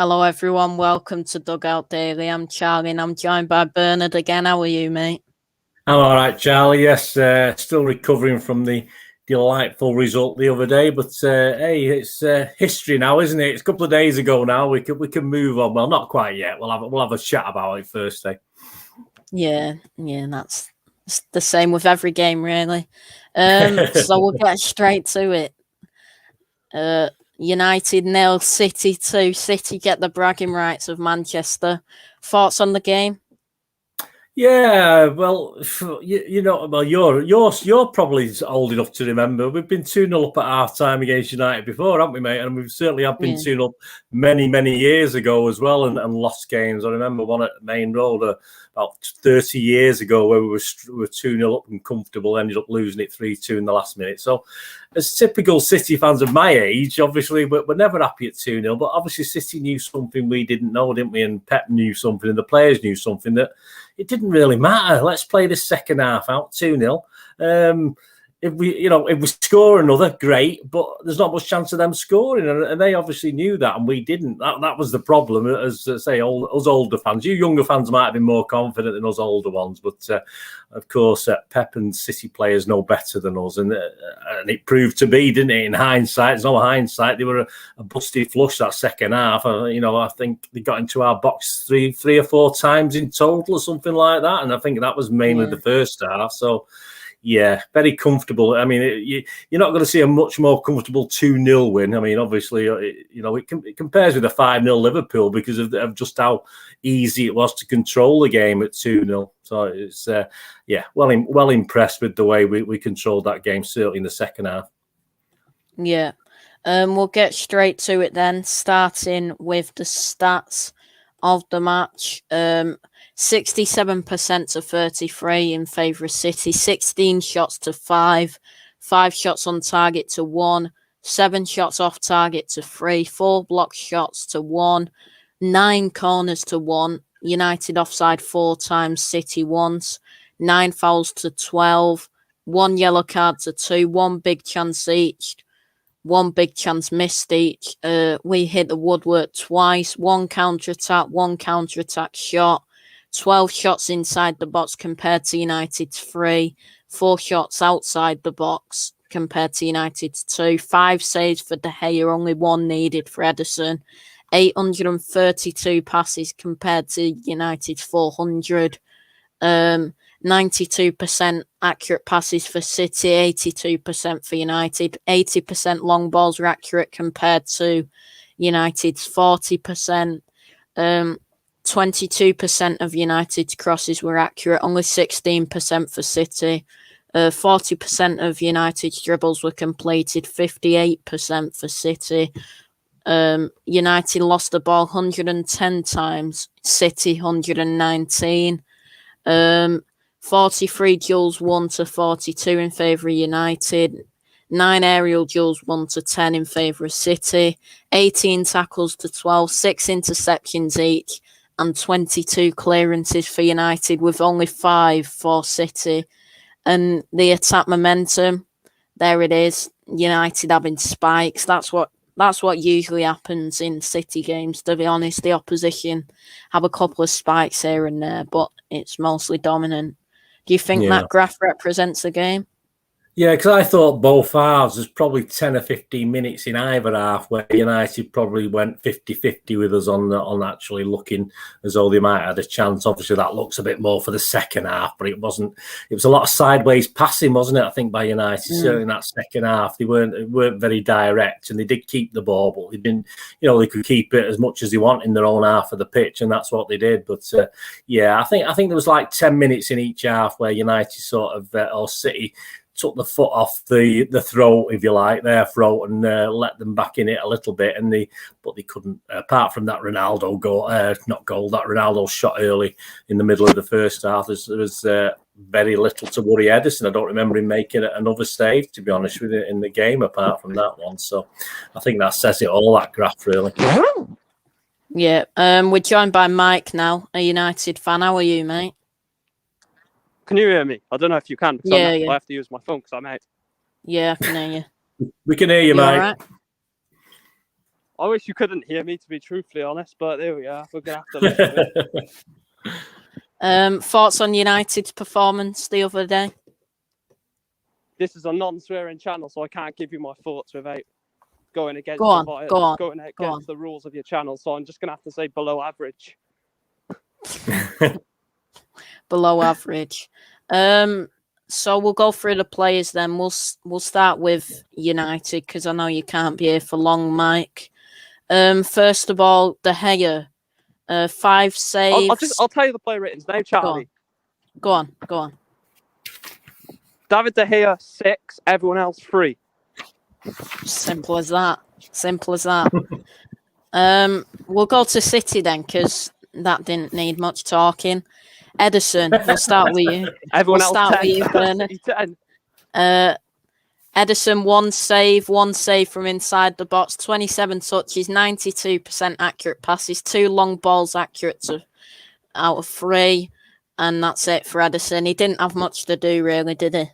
Hello, everyone. Welcome to Dugout Daily. I'm Charlie, and I'm joined by Bernard again. How are you, mate? I'm all right, Charlie. Yes, still recovering from the delightful result the other day, but hey, it's history now, isn't it? It's a couple of days ago now. We can move on. Well, not quite yet. We'll have a chat about it first, eh? Yeah, that's the same with every game, really. So we'll get straight to it. United 0, City 2. City get the bragging rights of Manchester. Thoughts on the game? Yeah, well, you're probably old enough to remember. We've been 2-0 up at half time against United before, haven't we, mate? And we've certainly have been 2-0 up many years ago as well, and lost games. I remember one at Main Road about 30 years ago where we were 2-0 up and comfortable, ended up losing it 3-2 in the last minute. So, as typical City fans of my age, obviously we're never happy at 2-0, but obviously City knew something we didn't know, didn't we? And Pep knew something, and the players knew something, that it didn't really matter. Let's play the second half out 2-0. If we score another, great, but there's not much chance of them scoring, and they obviously knew that, and we didn't. That was the problem. As I say, us older fans, you younger fans might have been more confident than us older ones, but of course, Pep and City players know better than us, and it proved to be, didn't it? In hindsight, there's no hindsight. They were a busted flush that second half. I think they got into our box three or four times in total, or something like that, and I think that was mainly the first half. So. Yeah, very comfortable. I mean, you're not going to see a much more comfortable 2-0 win. I mean, obviously, it compares with a 5-0 Liverpool because of just how easy it was to control the game at 2-0. So it's, well impressed with the way we controlled that game, certainly in the second half. Yeah. We'll get straight to it then, starting with the stats of the match. 67% to 33 in favour of City, 16 shots to 5, 5 shots on target to 1, 7 shots off target to 3, 4 block shots to 1, 9 corners to 1, United offside 4 times, City once, 9 fouls to 12, 1 yellow card to 2, 1 big chance each, 1 big chance missed each. We hit the woodwork twice, 1 counter-attack, 1 counter-attack shot, 12 shots inside the box compared to United's 3, 4 shots outside the box compared to United's 2, 5 saves for De Gea, only 1 needed for Ederson, 832 passes compared to United's 400, 92% accurate passes for City, 82% for United, 80% long balls were accurate compared to United's 40%. 22% of United's crosses were accurate, only 16% for City. 40% of United's dribbles were completed, 58% for City. United lost the ball 110 times, City 119. 43 duels 1-42 in favour of United. 9 aerial duels 1-10 in favour of City. 18 tackles to 12, 6 interceptions each, and 22 clearances for United, with only 5 for City. And the attack momentum, there it is. United having spikes. That's what usually happens in City games, to be honest. The opposition have a couple of spikes here and there, but it's mostly dominant. Do you think that graph represents the game? Yeah, because I thought both halves, there's probably 10 or 15 minutes in either half where United probably went 50-50 with us on actually looking as though they might have had a chance. Obviously, that looks a bit more for the second half, but it wasn't. It was a lot of sideways passing, wasn't it? I think by United, certainly in that second half, they weren't very direct, and they did keep the ball, but they didn't. They could keep it as much as they want in their own half of the pitch, and that's what they did. But I think there was like 10 minutes in each half where United sort of or City took the foot off the throat, if you like, their throat, and let them back in it a little bit. But they couldn't. Apart from that Ronaldo goal, that Ronaldo shot early in the middle of the first half. There was very little to worry Ederson. I don't remember him making another save, to be honest with you, in the game. Apart from that one, so I think that says it all. That graph, really. Yeah. We're joined by Mike now, a United fan. How are you, mate? Can you hear me? I don't know if you can. Yeah. I have to use my phone because I'm out. Yeah, I can hear you. We can hear you, mate. All right? I wish you couldn't hear me, to be truthfully honest, but there we are. We're going to have to listen to it. Thoughts on United's performance the other day? This is a non-swearing channel, so I can't give you my thoughts without going against the rules of your channel. So I'm just going to have to say below average. Below average. So we'll go through the players then. We'll start with United because I know you can't be here for long, Mike. First of all, De Gea, 5 saves. I'll tell you the player ratings now, Charlie. Go on. David De Gea 6, everyone else 3. Simple as that. We'll go to City then because that didn't need much talking. Ederson, we'll start with you. Everyone else 10. Bernard. Ederson, 1 save from inside the box, 27 touches, 92% accurate passes, 2 long balls accurate out of 3, and that's it for Ederson. He didn't have much to do, really, did he?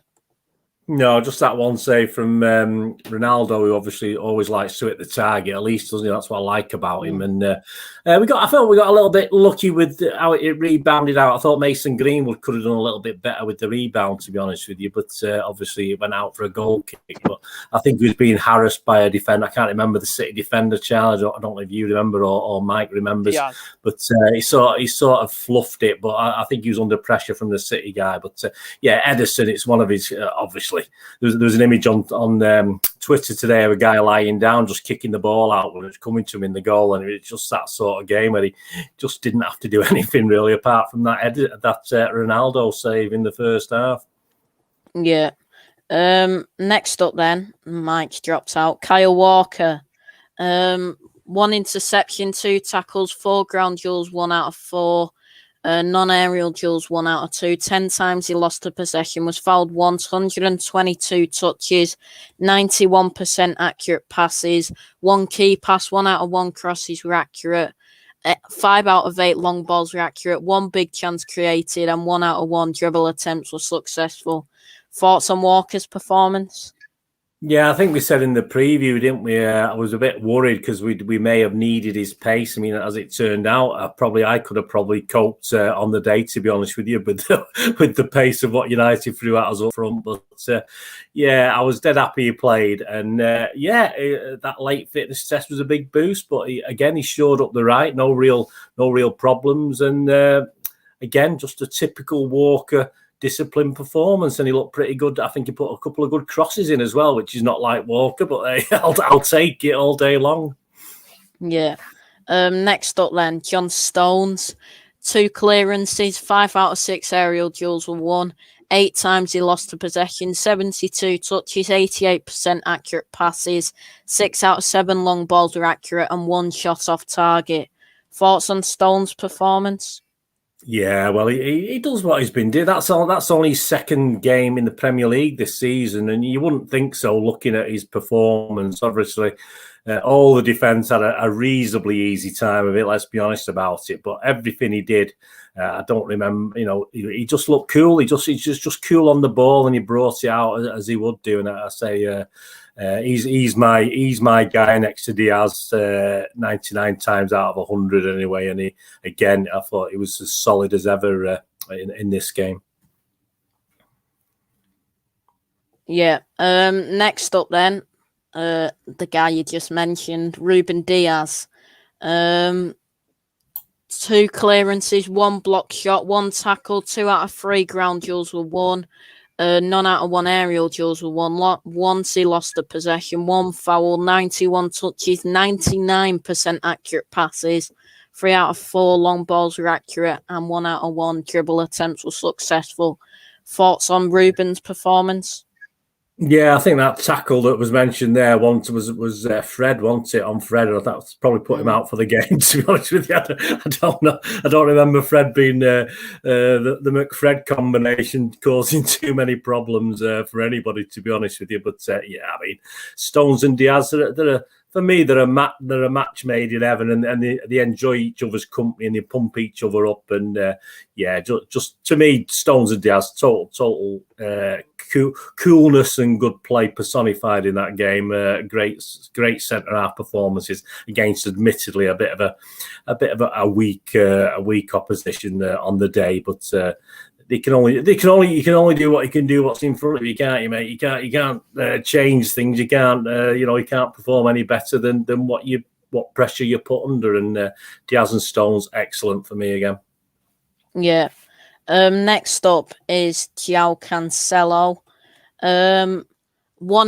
No, just that 1 save from Ronaldo, who obviously always likes to hit the target, at least, doesn't he? That's what I like about him. And I felt we got a little bit lucky with how it rebounded out. I thought Mason Greenwood could have done a little bit better with the rebound, to be honest with you. But obviously it went out for a goal kick. But I think he was being harassed by a defender. I can't remember the City defender, Charles. I don't know if you remember or Mike remembers. Yeah. But he sort of fluffed it. But I think he was under pressure from the City guy. But Ederson, it's one of his, obviously. There was an image on Twitter today of a guy lying down, just kicking the ball out when it's coming to him in the goal, and it's just that sort of game where he just didn't have to do anything really apart from that Ronaldo save in the first half. Yeah. Next up, then Mike's dropped out. Kyle Walker, 1 interception, 2 tackles, 4 ground duels, 1 out of 4. Non-aerial duels, 1 out of 2. 10 times he lost a possession, was fouled once, 122 touches, 91% accurate passes, 1 key pass, 1 out of 1 crosses were accurate, 5 out of 8 long balls were accurate, 1 big chance created, and 1 out of 1 dribble attempts were successful. Thoughts on Walker's performance? Yeah, I think we said in the preview, didn't we? I was a bit worried because we may have needed his pace. I mean, as it turned out, I could have probably coped on the day, to be honest with you, with the pace of what United threw at us up front. But I was dead happy he played, and that late fitness test was a big boost. But he showed up the right, no real problems, and again, just a typical Walker disciplined performance, and he looked pretty good. I think he put a couple of good crosses in as well, which is not like Walker, but I'll take it all day long. Yeah. Next up then, John Stones, 2 clearances, 5 out of 6 aerial duels were won, 8 times he lost a possession, 72 touches, 88% accurate passes, 6 out of 7 long balls were accurate, and 1 shot off target. Thoughts on Stones' performance? Yeah, well, he does what he's been doing. That's only his 2nd game in the Premier League this season, and you wouldn't think so looking at his performance. Obviously, all the defence had a reasonably easy time of it, let's be honest about it. But everything he did, I don't remember, he just looked cool. He's just cool on the ball, and he brought it out as he would do. And I say, he's my guy next to Diaz 99 times out of 100 anyway. And I thought he was as solid as ever in this game. Yeah. Next up then, the guy you just mentioned, Ruben Diaz. 2 clearances, 1 block shot, 1 tackle, 2 out of 3 ground duels were won. None out of 1 aerial duels were won. Once he lost a possession, 1 foul, 91 touches, 99% accurate passes, 3 out of 4 long balls were accurate, and 1 out of 1 dribble attempts were successful. Thoughts on Ruben's performance? Yeah, I think that tackle that was mentioned there once was Fred, wasn't it, on Fred? I thought probably put him out for the game, to be honest with you. I don't know. I don't remember Fred being the McFred combination causing too many problems for anybody, to be honest with you. But I mean, Stones and Diaz, they're for me, they're a match made in heaven, and they enjoy each other's company and they pump each other up. And just to me, Stones and Diaz, total coolness and good play personified in that game. Great centre half performances against, admittedly, a bit of a weak opposition on the day, but. You can only do what you can do. What's in front of you, can't you, mate? You can't change things. You can't you can't perform any better than what pressure you put under. And Diaz and Stones, excellent for me again. Yeah. Next up is Cancello. 1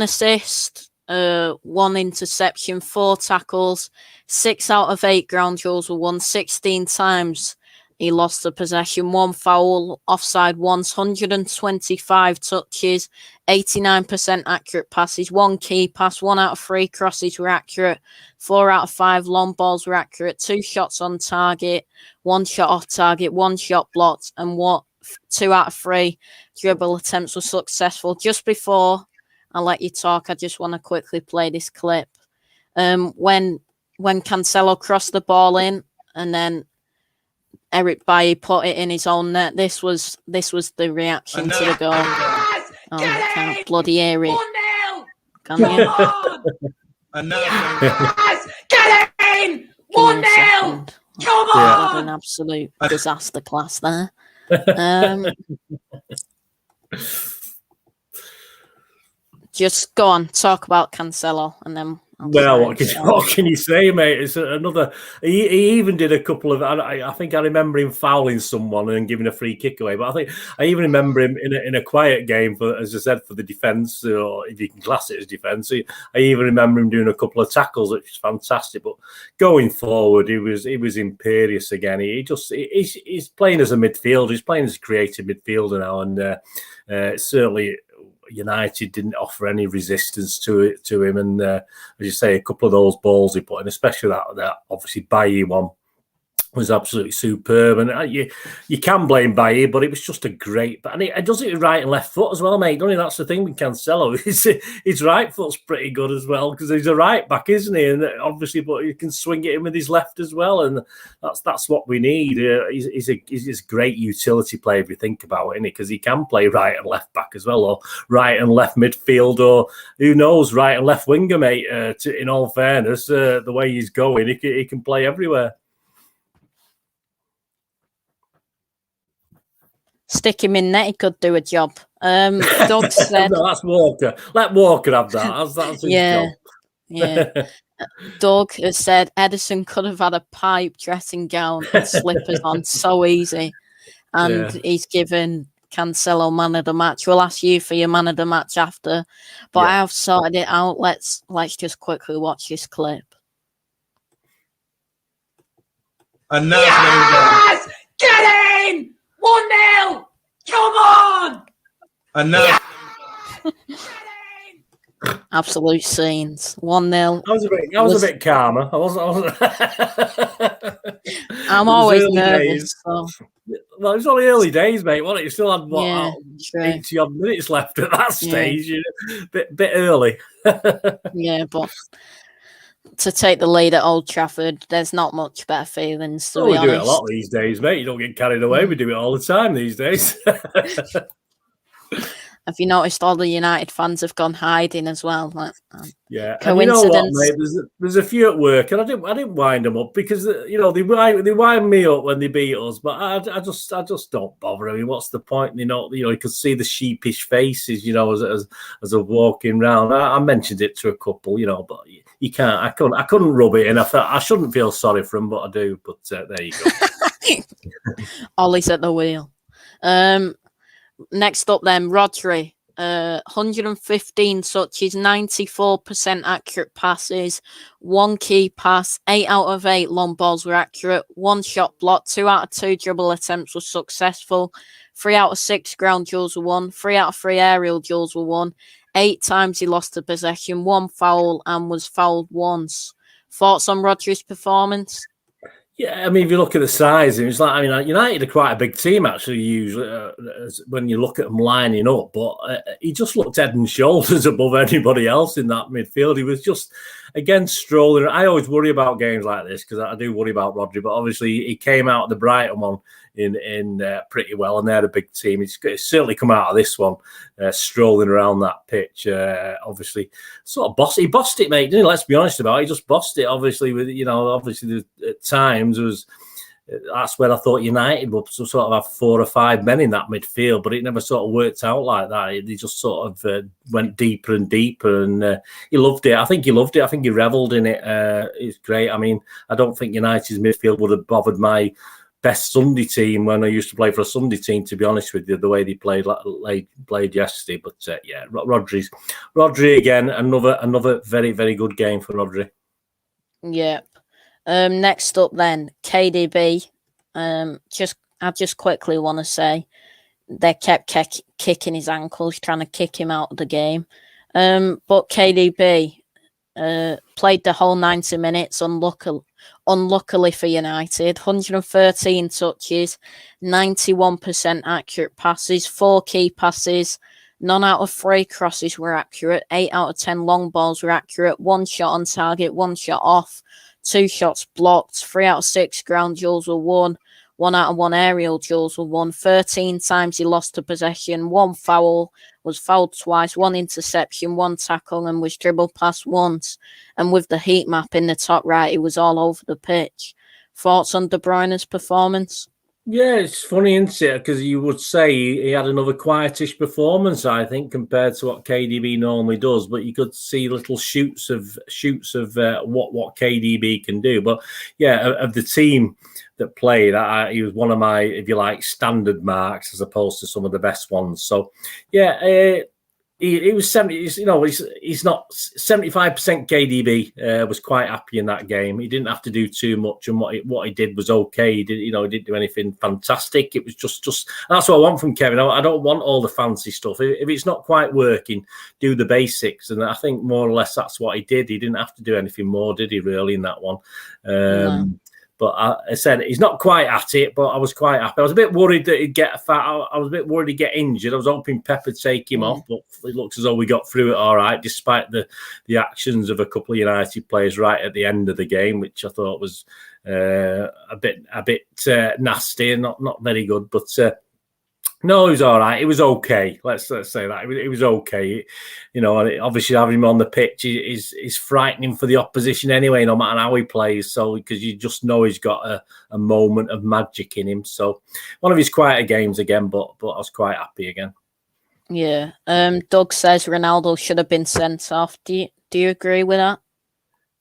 assist, 1 interception, 4 tackles, 6 out of 8 ground duels were won 16 times. He lost the possession, 1 foul, offside once, 125 touches, 89% accurate passes, 1 key pass, 1 out of 3 crosses were accurate, 4 out of 5 long balls were accurate, 2 shots on target, 1 shot off target, 1 shot blocked, and 2 out of 3 dribble attempts were successful. Just before I let you talk, I just want to quickly play this clip. When Cancello crossed the ball in, and then Eric Bailly put it in his own net. This was the reaction to the goal. Yes! I can't bloody hear it. 1-0! Can you? Yes! Get in! 1-0! Come on! An absolute disaster class there. Just go on, talk about Cancello, and then. Well, what can you say, mate? It's another. He even did a couple of. I think I remember him fouling someone and giving a free kick away. But I even remember him in a quiet game for, as I said, for the defence, or if you can class it as defence. I even remember him doing a couple of tackles, which is fantastic. But going forward, he was imperious again. He's playing as a midfielder. He's playing as a creative midfielder now, and certainly. United didn't offer any resistance to him, and as you say, a couple of those balls he put in, especially that obviously Bailly one, was absolutely superb. And you can blame Bailly, but it was just a great. And he does it with right and left foot as well, mate. Don't he? That's the thing with Cancelo. His right foot's pretty good as well, because he's a right back, isn't he? And obviously, but he can swing it in with his left as well, and that's what we need. He's a great utility player if you think about it, isn't he? Because he can play right and left back as well, or right and left midfield, or who knows, right and left winger, mate. In all fairness, the way he's going, he can play everywhere. Stick him in net, he could do a job. Doug said... No, that's Walker. Let Walker have that. That's his job. Yeah. Doug has said Edison could have had a pipe, dressing gown and slippers on so easy. And he's given Cancelo man of the match. We'll ask you for your man of the match after. But I have sorted it out. Let's just quickly watch this clip. Yes! Get in! 1-0! Come on! Enough. Absolute scenes. 1-0. I was a bit calmer. I wasn't. I'm always nervous. So. Well, it's only early days, mate. Wasn't it? You still had 80 odd minutes left at that stage. You know? Bit early. Yeah, but to take the lead at Old Trafford, there's not much better feelings. To be honest. We do it a lot these days, mate. You don't get carried away. We do it all the time these days. Have you noticed all the United fans have gone hiding as well? Yeah, coincidence. And you know what, mate? There's a few at work, and I didn't wind them up because they wind me up when they beat us, but I just don't bother. I mean, what's the point? You could see the sheepish faces, as they're walking round. I mentioned it to a couple, but you can't. I couldn't rub it in. I shouldn't feel sorry for them, but I do. But there you go. Ollie's at the wheel. Next up, then, Rodri. 115 touches, 94% accurate passes, 1 key pass, 8 out of 8 long balls were accurate, 1 shot blocked, 2 out of 2 dribble attempts were successful, 3 out of 6 ground duels were won, 3 out of 3 aerial duels were won, 8 times he lost the possession, 1 foul and was fouled once. Thoughts on Rodri's performance? Yeah, I mean, if you look at the size, it's like, I mean, United are quite a big team, actually, usually, when you look at them lining up. But he just looked head and shoulders above anybody else in that midfield. He was just, again, strolling. I always worry about games like this because I do worry about Rodri. But obviously, he came out of the Brighton one in pretty well, and they're a big team. He's certainly come out of this one strolling around that pitch. Obviously, sort of he bossed it, mate. Didn't he? Let's be honest about it. He just bossed it. Obviously, with obviously at times that's where I thought United would sort of have 4 or 5 men in that midfield, but it never sort of worked out like that. He just sort of went deeper and deeper, and he loved it. I think he loved it. I think he revelled in it. It's great. I mean, I don't think United's midfield would have bothered my best Sunday team when I used to play for a Sunday team, to be honest with you, the way they played yesterday. But yeah, Rodri again, another very, very good game for Rodri. Yeah. Next up then, KDB. I just quickly want to say they kept kicking his ankles, trying to kick him out of the game. But KDB played the whole 90 minutes unluckily for United. 113 touches, 91% accurate passes, 4 key passes, none out of 3 crosses were accurate, 8 out of 10 long balls were accurate, 1 shot on target, 1 shot off, 2 shots blocked, 3 out of 6 ground duels were won, 1 out of 1 aerial duels were won, 13 times he lost to possession, 1 foul, was fouled twice, 1 interception, 1 tackle, and was dribbled past once. And with the heat map in the top right, he was all over the pitch. Thoughts on De Bruyne's performance? Yeah, it's funny, isn't it? Because you would say he had another quietish performance, I think, compared to what KDB normally does. But you could see little shoots of what KDB can do. But yeah, of the team that played, he was one of my, if you like, standard marks as opposed to some of the best ones. So yeah. He was 70. He's not 75% KDB. Was quite happy in that game. He didn't have to do too much, and what he did was okay. He didn't do anything fantastic. It was just that's what I want from Kevin. I don't want all the fancy stuff. If it's not quite working, do the basics. And I think more or less that's what he did. He didn't have to do anything more, did he? Really, in that one. No. But I said he's not quite at it, but I was quite happy. I was a bit worried that he'd get fat. I was a bit worried he'd get injured. I was hoping Pep would take him off, but it looks as though we got through it all right, despite the actions of a couple of United players right at the end of the game, which I thought was a bit nasty and not very good. But no, it was all right. It was okay. Let's say that it was okay. Obviously having him on the pitch is frightening for the opposition anyway, no matter how he plays. So because you just know he's got a moment of magic in him. So one of his quieter games again, but I was quite happy again. Yeah. Doug says Ronaldo should have been sent off. Do you agree with that?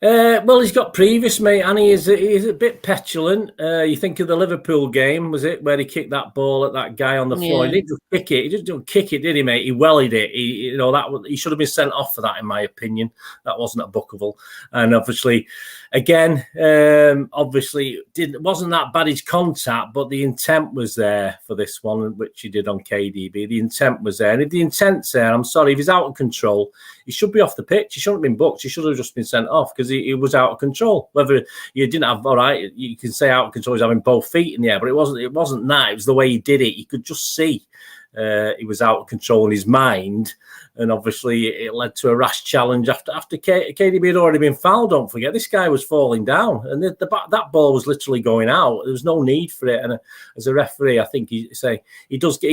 Well, he's got previous, mate, and he's a bit petulant. You think of the Liverpool game, was it, where he kicked that ball at that guy on the floor? Yeah. He didn't just kick it. He just didn't kick it, did he, mate? He wellied it. He should have been sent off for that, in my opinion. That wasn't a bookable. And obviously, again, wasn't that bad his contact, but the intent was there for this one, which he did on KDB. The intent was there, and if the intent's there, I'm sorry, if he's out of control, he should be off the pitch. He shouldn't have been booked. He should have just been sent off because he was out of control. Whether you didn't have, all right, you can say out of control, he's having both feet in the air, but it wasn't that. It was the way he did it. You could just see he was out of control in his mind, and obviously it led to a rash challenge after KDB had already been fouled. Don't forget, this guy was falling down, and that ball was literally going out. There was no need for it. And as a referee, I think he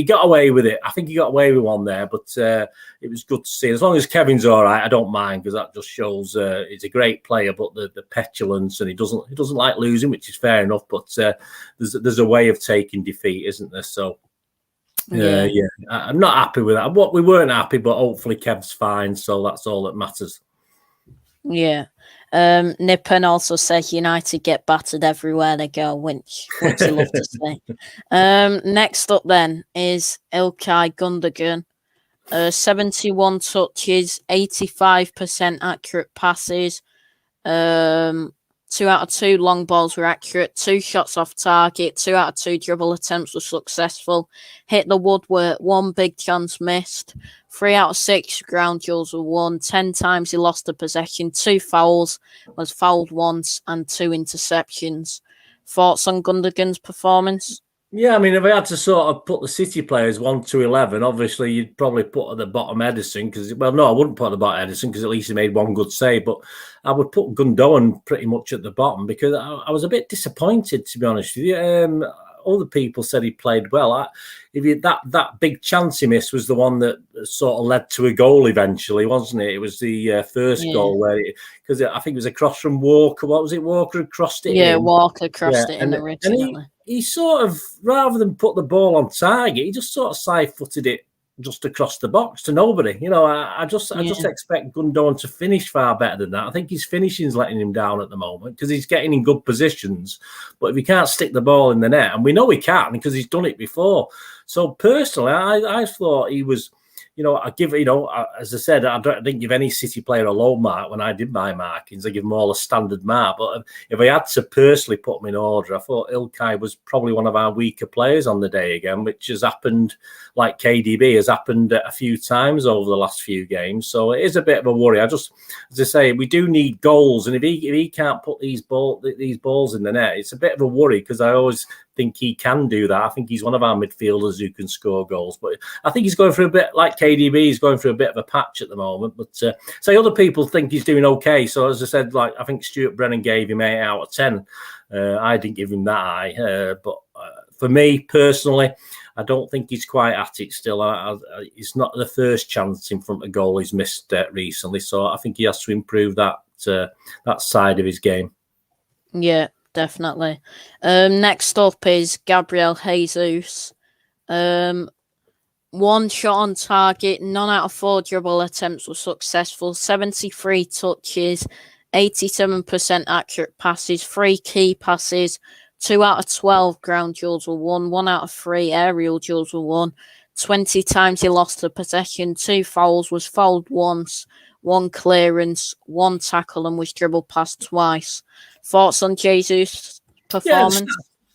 got away with it. I think he got away with one there, but it was good to see. As long as Kevin's all right, I don't mind, because that just shows he's a great player. But the petulance, and he doesn't like losing, which is fair enough. But there's a way of taking defeat, isn't there? So. Yeah, I'm not happy with that. We weren't happy, but hopefully Kev's fine, so that's all that matters. Yeah. Nippon also says United get battered everywhere they go, which I love to see. Next up then is Ilkay Gundogan. 71 touches, 85% accurate passes. 2 out of 2 long balls were accurate. 2 shots off target. 2 out of 2 dribble attempts were successful. Hit the woodwork. 1 big chance missed. 3 out of 6 ground duels were won. 10 times he lost the possession. 2 fouls. Was fouled once, and 2 interceptions. Thoughts on Gundogan's performance? Yeah, I mean, if I had to sort of put the City players 1 to 11, obviously you'd probably put at the bottom Edison because, well, no, I wouldn't put at the bottom Edison because at least he made one good save. But I would put Gundogan pretty much at the bottom because I was a bit disappointed, to be honest with you. Other people said he played well. That big chance he missed was the one that sort of led to a goal eventually, wasn't it? It was the first goal where, because I think it was a cross from Walker. What was it? Walker had crossed it in. Yeah, Walker crossed it in originally. And he sort of, rather than put the ball on target, he just sort of side-footed it just across the box to nobody. You know, I just expect Gundogan to finish far better than that. I think his finishing's letting him down at the moment because he's getting in good positions. But if he can't stick the ball in the net, and we know he can because he's done it before. So personally, I thought he was, you know, as I said, I didn't give any City player a low mark when I did my markings. I give them all a standard mark. But if I had to personally put them in order, I thought Ilkay was probably one of our weaker players on the day again, which has happened, like KDB, has happened a few times over the last few games. So it is a bit of a worry. As I say, we do need goals. And if he can't put these balls in the net, it's a bit of a worry because I always think he can do that. I think he's one of our midfielders who can score goals. But I think he's going through a bit, like KDB, he's going through a bit of a patch at the moment. But say other people think he's doing okay. So as I said, like I think Stuart Brennan gave him 8 out of 10. I didn't give him that high. But for me personally, I don't think he's quite at it still. It's not the first chance in front of goal he's missed recently. So I think he has to improve that side of his game. Yeah. Definitely. Next up is Gabriel Jesus. 1 shot on target, none out of 4 dribble attempts were successful, 73 touches, 87% accurate passes, 3 key passes, 2 out of 12 ground duels were won, 1 out of 3 aerial duels were won, 20 times he lost the possession, 2 fouls, was fouled once, 1 clearance, 1 tackle and was dribbled past twice. Thoughts on Jesus' performance? Yeah,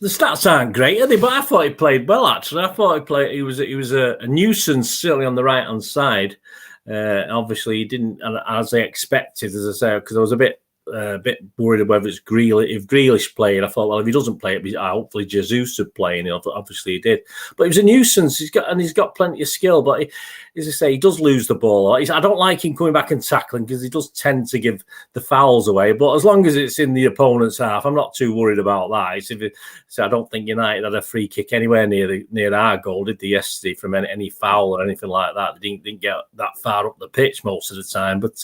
the stats aren't great, are they? But I thought he played well. Actually, I thought he was a nuisance, certainly on the right hand side. Obviously, he didn't, as I expected, as I say, because I was a bit worried whether it's Grealish. If Grealish played, I thought, well, if he doesn't play it, hopefully Jesus would play, and obviously he did. But he was a nuisance. He's got plenty of skill, but as I say, he does lose the ball. I don't like him coming back and tackling because he does tend to give the fouls away. But as long as it's in the opponent's half, I'm not too worried about that. So I don't think United had a free kick anywhere near our goal, did they, yesterday, from any foul or anything like that. They didn't get that far up the pitch most of the time. But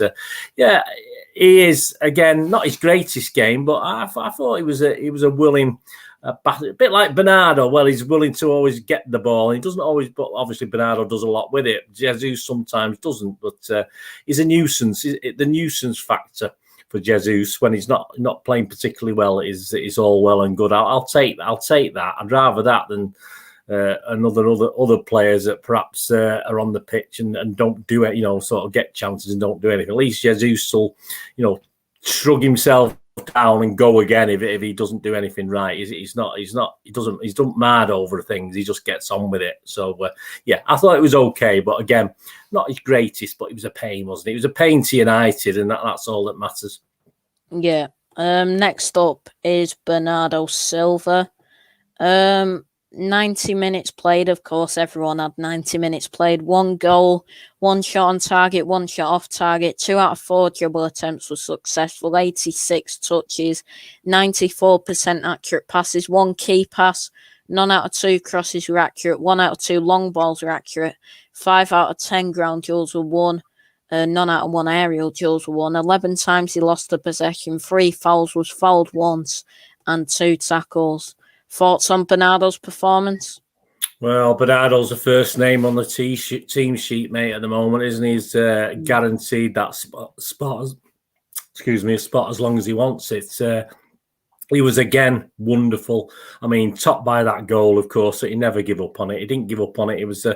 yeah, he is, again, not his greatest game, but I thought he was a willing, a bit like Bernardo. Well, he's willing to always get the ball. He doesn't always, but obviously Bernardo does a lot with it. Jesus sometimes doesn't, but he's a nuisance. The nuisance factor for Jesus when he's not playing particularly well is all well and good. I'll take that. I'd rather that than other players that perhaps are on the pitch and don't do it, sort of get chances and don't do anything. At least Jesus will, shrug himself down and go again if he doesn't do anything right. He doesn't mad over things. He just gets on with it. So yeah, I thought it was okay, but again, not his greatest. But it was a pain, wasn't it? It was a pain to United, and that's all that matters. Yeah. Next up is Bernardo Silva. 90 minutes played, of course, everyone had 90 minutes played. 1 goal, 1 shot on target, 1 shot off target, 2 out of 4 dribble attempts were successful, 86 touches, 94% accurate passes, 1 key pass, none out of 2 crosses were accurate, 1 out of 2 long balls were accurate, 5 out of 10 ground duels were won, none out of 1 aerial duels were won, 11 times he lost the possession, 3 fouls, was fouled once, and 2 tackles. Thoughts on Bernardo's performance? Well, Bernardo's the first name on the team sheet, mate, at the moment, isn't he? He's guaranteed that spot as long as he wants it. He was, again, wonderful. I mean, topped by that goal, of course, that he never gave up on it. He didn't give up on it. It was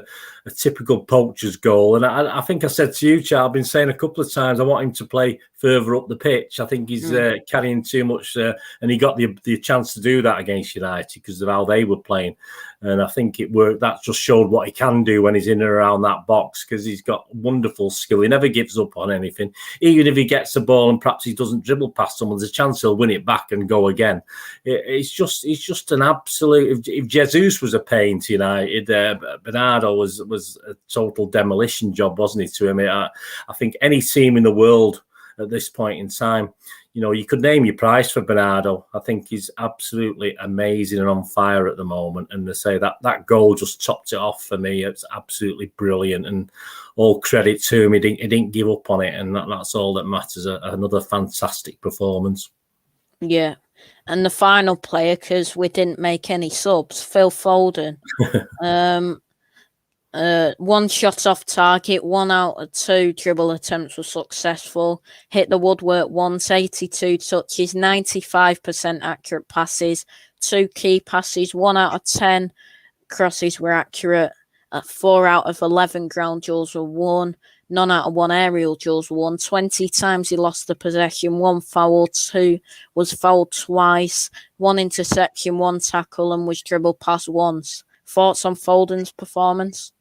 typical poacher's goal. And I think I said to you, Charles, I've been saying a couple of times, I want him to play further up the pitch. I think he's carrying too much, and he got the chance to do that against United because of how they were playing. And I think it worked. That just showed what he can do when he's in and around that box, because he's got wonderful skill. He never gives up on anything. Even if he gets the ball and perhaps he doesn't dribble past someone, there's a chance he'll win it back and go again. It's just an absolute. If Jesus was a pain to United, Bernardo was a total demolition job, wasn't he? To him, I think any team in the world at this point in time, you could name your price for Bernardo. I think he's absolutely amazing and on fire at the moment. And they say that goal just topped it off for me. It's absolutely brilliant, and all credit to him. He didn't give up on it, and that's all that matters. Another fantastic performance. Yeah. And the final player, because we didn't make any subs, Phil Foden. 1 shot off target, 1 out of 2 dribble attempts were successful. Hit the woodwork once, 82 touches, 95% accurate passes, 2 key passes, 1 out of 10 crosses were accurate. 4 out of 11 ground duels were won. None out of 1 aerial duels were won. 20 times he lost the possession, 1 foul, 2 was fouled twice, 1 interception, 1 tackle, and was dribbled past once. Thoughts on Foden's performance?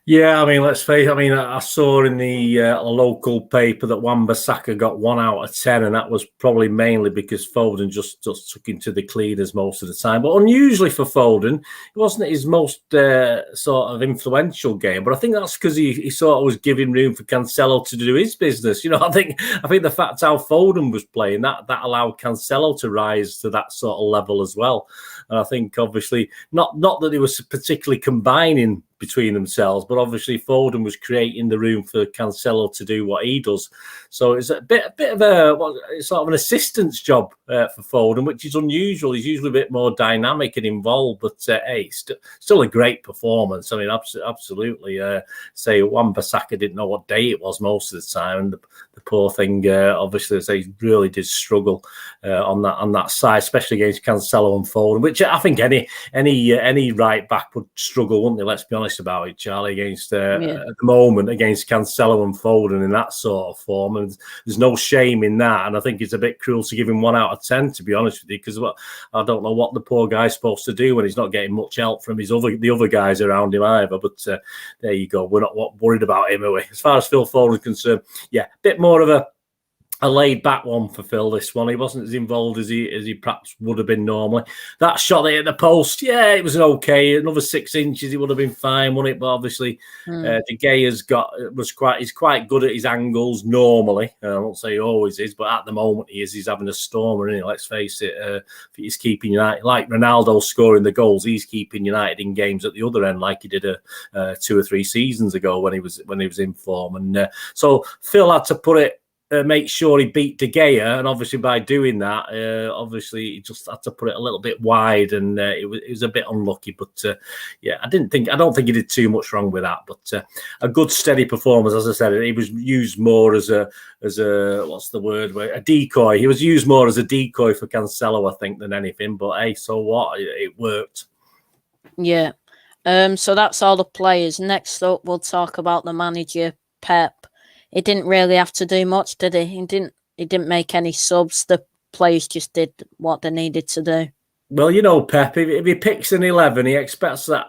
Yeah, I mean, let's face it. I mean, I saw in the local paper that Wan-Bissaka got 1 out of 10, and that was probably mainly because Foden just took him to the cleaners most of the time. But unusually for Foden, it wasn't his most sort of influential game. But I think that's because he sort of was giving room for Cancello to do his business. I think the fact how Foden was playing, that allowed Cancello to rise to that sort of level as well. And I think obviously not that they were particularly combining between themselves, but obviously Foden was creating the room for Cancelo to do what he does. So it's a bit of a sort of an assistant's job for Foden, which is unusual. He's usually a bit more dynamic and involved, but hey, still a great performance. I mean, absolutely. Say Wan-Bissaka didn't know what day it was most of the time, and the poor thing, obviously, they really did struggle on that side, especially against Cancelo and Foden, which I think any right back would struggle, wouldn't they? Let's be honest about it, Charlie, against at the moment against Cancelo and Foden in that sort of form, and there's no shame in that. And I think it's a bit cruel to give him 1 out of 10, to be honest with you, because I don't know what the poor guy's supposed to do when he's not getting much help from the other guys around him either. But there you go. We're not worried about him, are we? As far as Phil Foden is concerned, yeah, a bit more of a laid back one for Phil, this one. He wasn't as involved as he perhaps would have been normally. That shot there at the post, yeah, it was okay. Another 6 inches, it would have been fine, wouldn't it? But obviously, De Gea's he's quite good at his angles normally. I won't say he always is, but at the moment he's having a stormer, isn't he? Let's face it. He's keeping United, like Ronaldo scoring the goals, he's keeping United in games at the other end, like he did 2 or 3 seasons ago when he was in form. And so Phil had to put it. Make sure he beat De Gea, and obviously by doing that, obviously he just had to put it a little bit wide, and it was a bit unlucky. But yeah, I don't think he did too much wrong with that. But a good steady performance, as I said. He was used more as a what's the word? A decoy. He was used more as a decoy for Cancelo, I think, than anything. But hey, so what? It worked. Yeah. So that's all the players. Next up, we'll talk about the manager, Pep. He didn't really have to do much, did he? He didn't make any subs. The players just did what they needed to do. Well, Pep, if he picks an 11, he expects that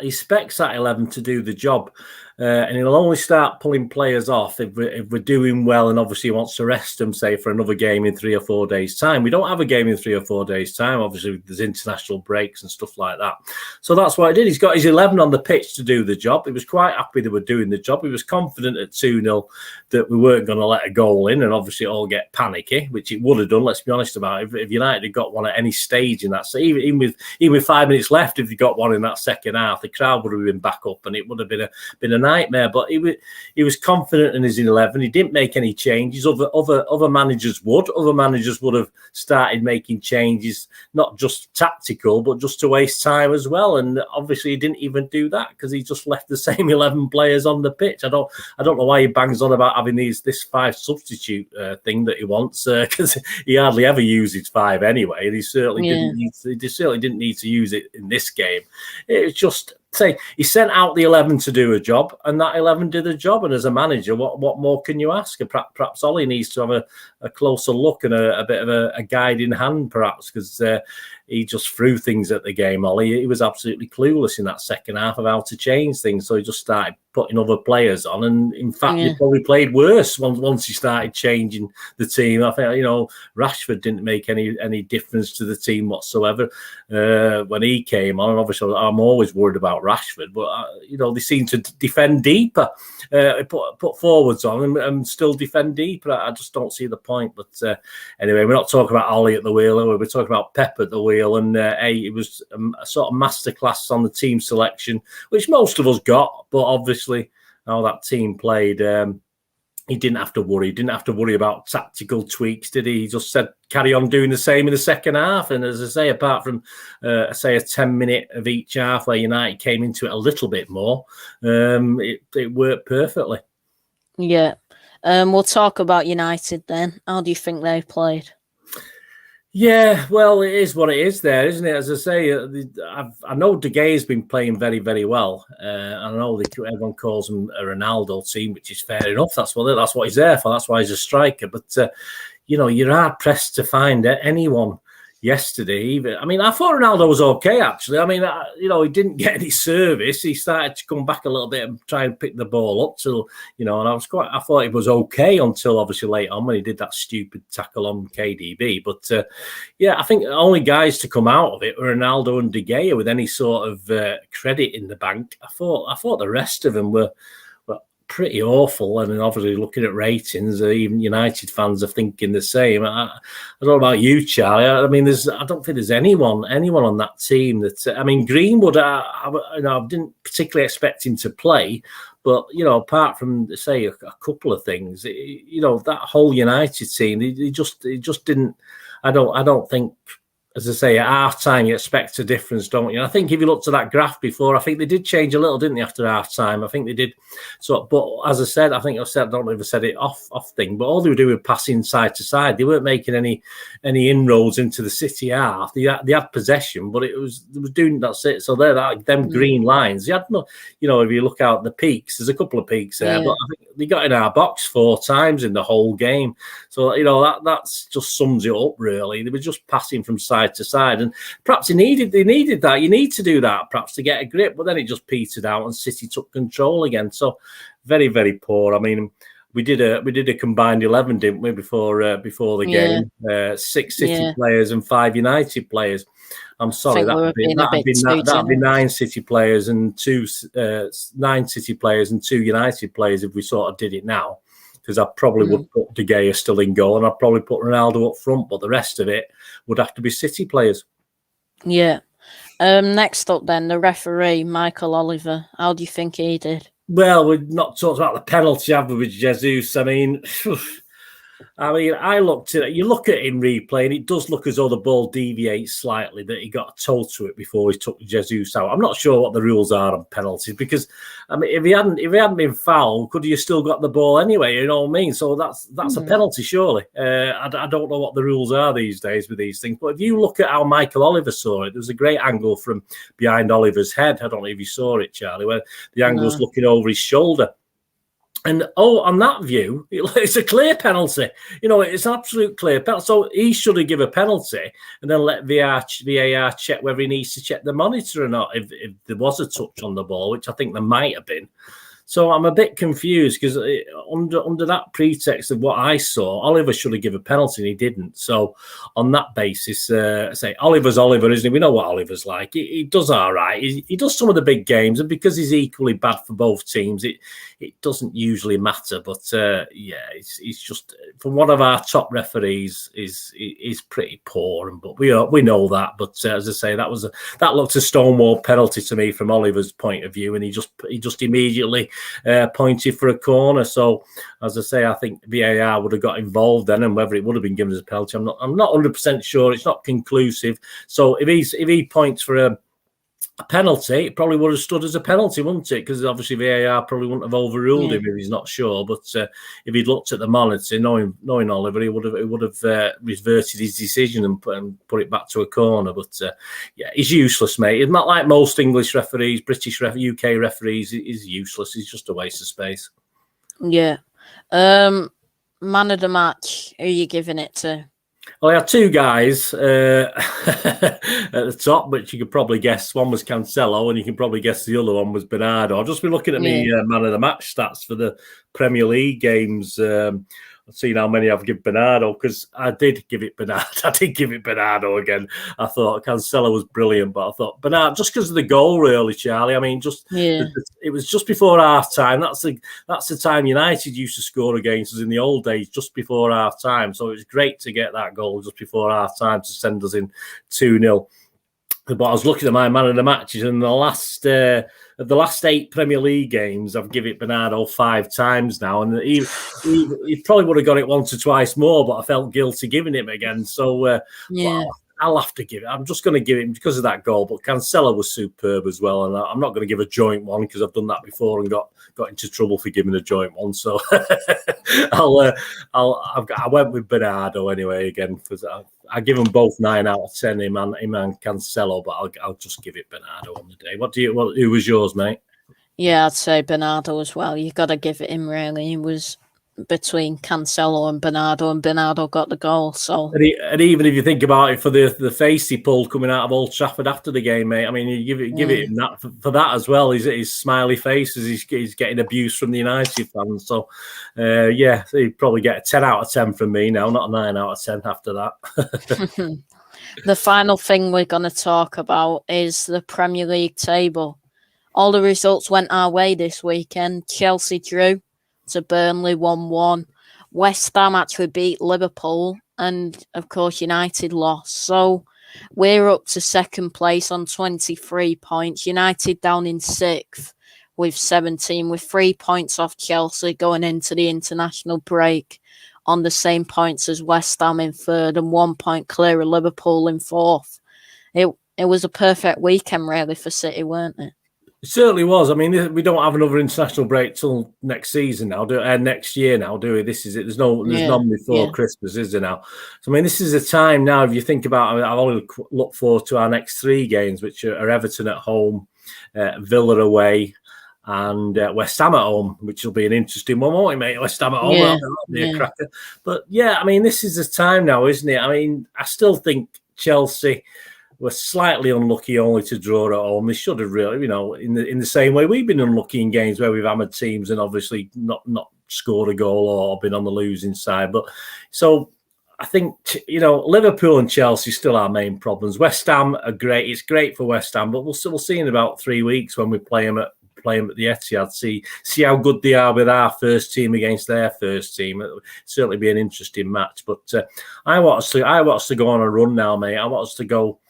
11 to do the job. And he'll only start pulling players off if we're doing well, and obviously he wants to rest them, say, for another game in 3 or 4 days' time. We don't have a game in 3 or 4 days' time. Obviously, there's international breaks and stuff like that. So that's what he did. He's got his 11 on the pitch to do the job. He was quite happy they were doing the job. He was confident at 2-0 that we weren't going to let a goal in, and obviously all get panicky, which it would have done, let's be honest about it. If United had got one at any stage in that, so even with 5 minutes left, if they got one in that second half, the crowd would have been back up, and it would have been a nightmare. But he was confident in his 11. He didn't make any changes. Other managers would. Other managers would have started making changes, not just tactical, but just to waste time as well. And obviously, he didn't even do that because he just left the same 11 players on the pitch. I don't know why he bangs on about having this 5 substitute thing that he wants, because he hardly ever uses 5 anyway. And he certainly didn't need to use it in this game. It was just say he sent out the 11 to do a job, and that 11 did a job. And as a manager, what more can you ask? Perhaps Ollie needs to have a closer look and a bit of a guiding hand, perhaps, because he just threw things at the game. Ollie, he was absolutely clueless in that second half of how to change things, so he just started putting other players on, and in fact, he probably played worse once he started changing the team. I think Rashford didn't make any difference to the team whatsoever when he came on. And obviously, I'm always worried about Rashford, but they seem to defend deeper, put forwards on and still defend deeper. I just don't see the point. But anyway, we're not talking about Ollie at the wheel. We're talking about Pep at the wheel, and it was a sort of masterclass on the team selection, which most of us got, but obviously how that team played, he didn't have to worry. He didn't have to worry about tactical tweaks, did he? He just said, carry on doing the same in the second half. And as I say, apart from, a 10-minute of each half where United came into it a little bit more, it worked perfectly. Yeah. We'll talk about United then. How do you think they played? Yeah, well, it is what it is there, isn't it? As I say, I know De Gea's been playing very, very well. I know everyone calls him a Ronaldo team, which is fair enough. That's what he's there for. That's why he's a striker. But, you're hard-pressed to find anyone yesterday. Even, I thought Ronaldo was okay, actually. He didn't get any service. He started to come back a little bit and try and pick the ball up. So, and I thought it was okay until obviously late on when he did that stupid tackle on KDB. But I think the only guys to come out of it were Ronaldo and De Gea with any sort of credit in the bank. I thought the rest of them were pretty awful, and then obviously looking at ratings, even United fans are thinking the same. I don't know about you, Charlie. I don't think there's anyone on that team that. Greenwood, I didn't particularly expect him to play, but apart from say a couple of things, that whole United team, they just didn't. I don't think. As I say, at half-time, you expect a difference, don't you? And I think if you looked at that graph before, I think they did change a little, didn't they, after half-time? I think they did. So, but as I said, I don't know if I said it off thing, but all they were doing was passing side to side. They weren't making any inroads into the City half. They had possession, but they was doing that's it. So they're them green lines. You had no, if you look out the peaks, there's a couple of peaks there, but I think they got in our box 4 times in the whole game. So that's just sums it up really. They were just passing from side to side, and perhaps they needed that. You need to do that perhaps to get a grip, but then it just petered out and City took control again. So very, very poor. We did a combined 11, didn't we, before the game? 6 City players and 5 United players. I'm sorry, that'd be 9 City players and 9 City players and 2 United players if we sort of did it now. Because I probably would put De Gea still in goal, and I'd probably put Ronaldo up front, but the rest of it would have to be City players. Yeah. Next up then, the referee, Michael Oliver. How do you think he did? Well, we've not talked about the penalty, have we, with Jesus? I looked at it. You look at it in replay, and it does look as though the ball deviates slightly, that he got a toe to it before he took Jesus out. I'm not sure what the rules are on penalties, because if he hadn't been fouled, could he have still got the ball anyway? You know what I mean? So that's a penalty, surely. I don't know what the rules are these days with these things, but if you look at how Michael Oliver saw it, there was a great angle from behind Oliver's head. I don't know if you saw it, Charlie, where the angle was looking over his shoulder. And on that view, it's a clear penalty. It's an absolute clear penalty. So he should have given a penalty and then let VAR check whether he needs to check the monitor or not if there was a touch on the ball, which I think there might have been. So I'm a bit confused because under that pretext of what I saw, Oliver should have given a penalty and he didn't. So on that basis, say Oliver's Oliver, isn't he? We know what Oliver's like. He does all right. He does some of the big games, and because he's equally bad for both teams, it doesn't usually matter. But it's just from one of our top referees is pretty poor, but we know that. But as I say, that looked a stonewall penalty to me from Oliver's point of view, and he just immediately pointed for a corner. So as I say, I think VAR would have got involved then, and whether it would have been given as a penalty, I'm not 100% sure. It's not conclusive. So if he points for a penalty, it probably would have stood as a penalty, wouldn't it? Because obviously VAR probably wouldn't have overruled him if he's not sure. But if he'd looked at the monitor, knowing Oliver, he would have reverted his decision and put it back to a corner. But yeah, he's useless, mate. He's not like most English referees, UK referees. He's useless. He's just a waste of space. Yeah. Man of the match. Who are you giving it to? Well, I had two guys at the top, which you could probably guess. One was Cancello, and you can probably guess the other one was Bernardo. I've just been looking at me man of the match stats for the Premier League games. I've seen how many I've given Bernardo, because I did give it Bernardo. I did give it Bernardo again. I thought Cancelo was brilliant, but I thought Bernardo, just because of the goal, really, Charlie. I mean, it was just before half time. That's the time United used to score against us in the old days, just before half time. So it was great to get that goal just before half time to send us in 2-0. But I was looking at my man of the matches, and the last 8 Premier League games, I've given it Bernardo 5 times now, and he probably would have got it once or twice more, but I felt guilty giving him again. So I'll have to give it. I'm just going to give him because of that goal. But Cancelo was superb as well, and I'm not going to give a joint one because I've done that before and got into trouble for giving a joint one. So I went with Bernardo anyway again, because I give them both 9 out of 10. Him and Cancelo, but I'll just give it Bernardo on the day. Who was yours, mate? Yeah, I'd say Bernardo as well. You got to give it him, really. He was between Cancelo and Bernardo got the goal. So, and even if you think about it, for the face he pulled coming out of Old Trafford after the game, mate. I mean, you give it that for that as well. His smiley face as he's getting abuse from the United fans. So, he'd probably get a 10 out of 10 from me now, not a 9 out of 10 after that. The final thing we're going to talk about is the Premier League table. All the results went our way this weekend. Chelsea drew to Burnley 1-1. West Ham actually beat Liverpool, and of course United lost. So we're up to second place on 23 points. United down in 6th with 17, with 3 points off Chelsea going into the international break, on the same points as West Ham in 3rd and 1 point clear of Liverpool in 4th. It was a perfect weekend really for City, weren't it? It certainly was. I mean, we don't have another international break till next season now, next year now, do we? This is it. There's none before Christmas, is there now? So, I mean, this is a time now, if you think about it, I've only looked forward to our next 3 games, which are Everton at home, Villa away, and West Ham at home, which will be an interesting one, won't it, mate? West Ham at home, that'll be a cracker. But, I mean, this is the time now, isn't it? I mean, I still think Chelsea were slightly unlucky only to draw at home. They should have really, in the same way we've been unlucky in games where we've hammered teams and obviously not scored a goal or been on the losing side. But so I think, Liverpool and Chelsea still our main problems. West Ham are great. It's great for West Ham, but we'll see in about 3 weeks when we play them at the Etihad, see how good they are with our first team against their first team. It'll certainly be an interesting match. But I want us to go on a run now, mate. I want us to go.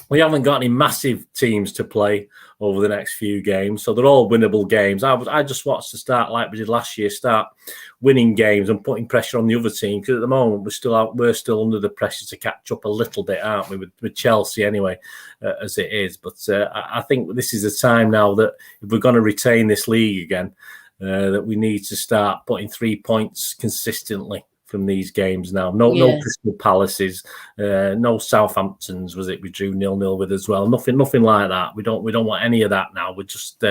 We haven't got any massive teams to play over the next few games, so they're all winnable games. I just want us to start like we did last year, start winning games and putting pressure on the other team, because at the moment we're still under the pressure to catch up a little bit, aren't we, with Chelsea anyway, as it is. But I think this is a time now that if we're going to retain this league again, that we need to start putting 3 points consistently from these games now. No Crystal Palaces, no Southamptons, was it? We drew 0-0 with as well. Nothing like that. We don't want any of that now. We're just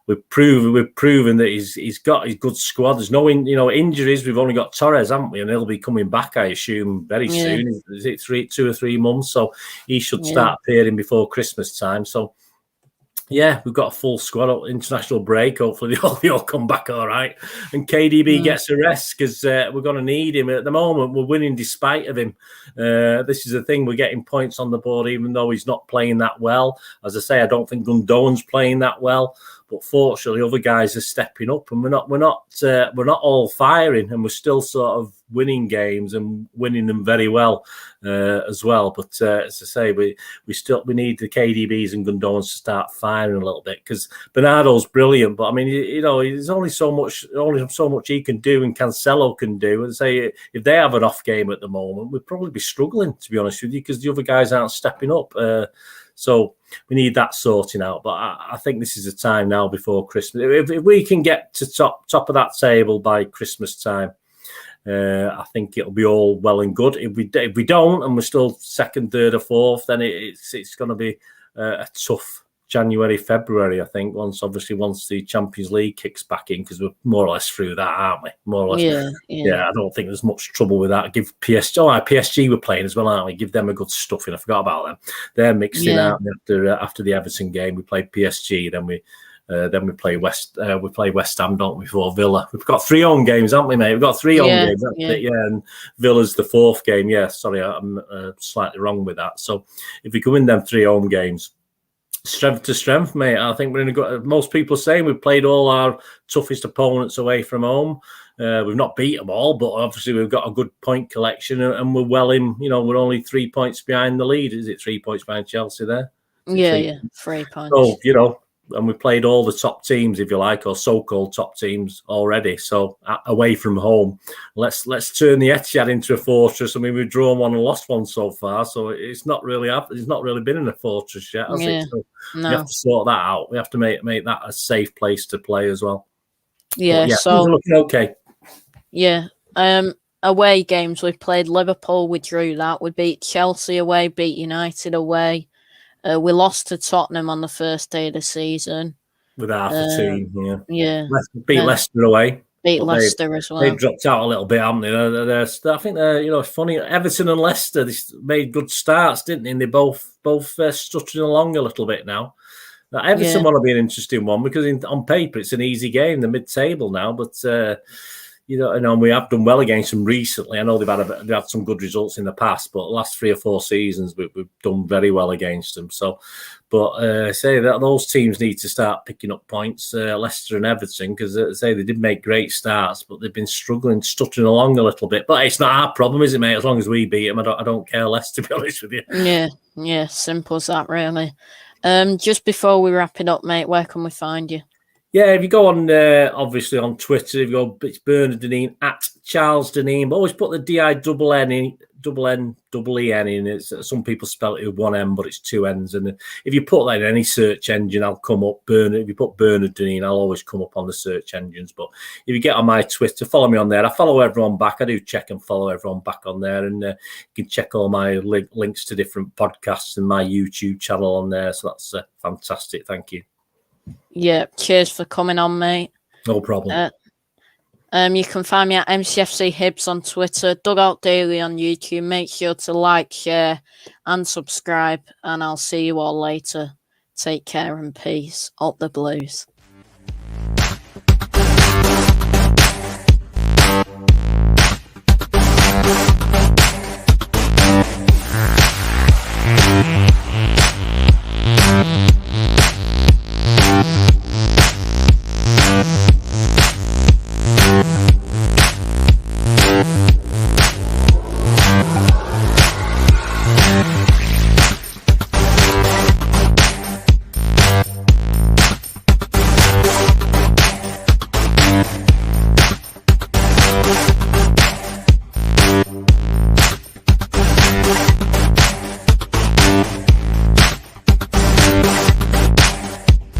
we've proven that he's got his good squad. There's no injuries. We've only got Torres, haven't we? And he'll be coming back, I assume, very soon. Is it 2 or 3 months? So he should start appearing before Christmas time. So we've got a full squad. International break. Hopefully they all come back all right. And KDB gets a rest, because we're going to need him. At the moment, we're winning despite of him. This is the thing. We're getting points on the board, even though he's not playing that well. As I say, I don't think Gundogan's playing that well. But fortunately, other guys are stepping up, and we're not all firing, and we're still sort of winning games and winning them very well as well. But as I say, we need the KDBs and Gundogans to start firing a little bit, because Bernardo's brilliant, but I mean, there's only so much he can do, and Cancello can do. And say if they have an off game at the moment, we'd probably be struggling, to be honest with you, because the other guys aren't stepping up. So we need that sorting out. But I think this is a time now before Christmas. If we can get to top of that table by Christmas time, I think it'll be all well and good. If we don't, and we're still second, third, or fourth, then it's going to be a tough January, February. I think once the Champions League kicks back in, because we're more or less through that, aren't we? More or less. Yeah. I don't think there's much trouble with that. Give PSG. PSG were playing as well, aren't we? Give them a good stuffing. I forgot about them. They're mixing out after the Everton game. We played PSG, then we play West Ham, don't we, before Villa. We've got 3 home games, haven't we, mate? We've got 3 home games, and Villa's the 4th game. Yeah, sorry, I'm slightly wrong with that. So if we can win them 3 home games, strength to strength, mate, I think we're in a good. Most people are saying we've played all our toughest opponents away from home. We've not beat them all, but obviously we've got a good point collection, and we're well in. We're only 3 points behind the lead. Is it 3 points behind Chelsea there? 3 points. So and we played all the top teams, if you like, or so-called top teams already. So away from home, let's turn the Etihad into a fortress. I mean, we've drawn 1 and lost 1 so far, so it's not really been in a fortress yet, has it? So we have to sort that out. We have to make that a safe place to play as well. So we're looking okay. Away games, we played Liverpool, we drew that. We beat Chelsea away, beat United away. We lost to Tottenham on the first day of the season. With half the team, Beat Leicester away. Beat Leicester as well. They've dropped out a little bit, haven't they? I think they're, funny. Everton and Leicester, they made good starts, didn't they? And they both stuttering along a little bit now. Everton want to be an interesting one because on paper it's an easy game. They're mid-table now, but and we have done well against them recently. I know they've had some good results in the past, but the last 3 or 4 seasons we've done very well against them. So, but say that those teams need to start picking up points, Leicester and Everton, because they did make great starts, but they've been stuttering along a little bit. But it's not our problem, is it, mate? As long as we beat them, I don't care less, to be honest with you. Yeah, simple as that, really. Just before we wrap it up, mate, where can we find you? Yeah, if you go on, obviously on Twitter, if you go, it's Bernard Deneen at Charles Deneen, but always put the D-I-double-N in, double-E-N in. It's, some people spell it with 1 N, but it's 2 N's. And if you put that in any search engine, I'll come up. If you put Bernard Deneen, I'll always come up on the search engines. But if you get on my Twitter, follow me on there. I follow everyone back. I do check and follow everyone back on there. And you can check all my links to different podcasts and my YouTube channel on there. So that's fantastic. Thank you. Yeah, cheers for coming on, mate. No problem. You can find me at MCFC Hibs on Twitter, Dugout Daily on YouTube. Make sure to like, share, and subscribe, and I'll see you all later. Take care and peace. Up the Blues.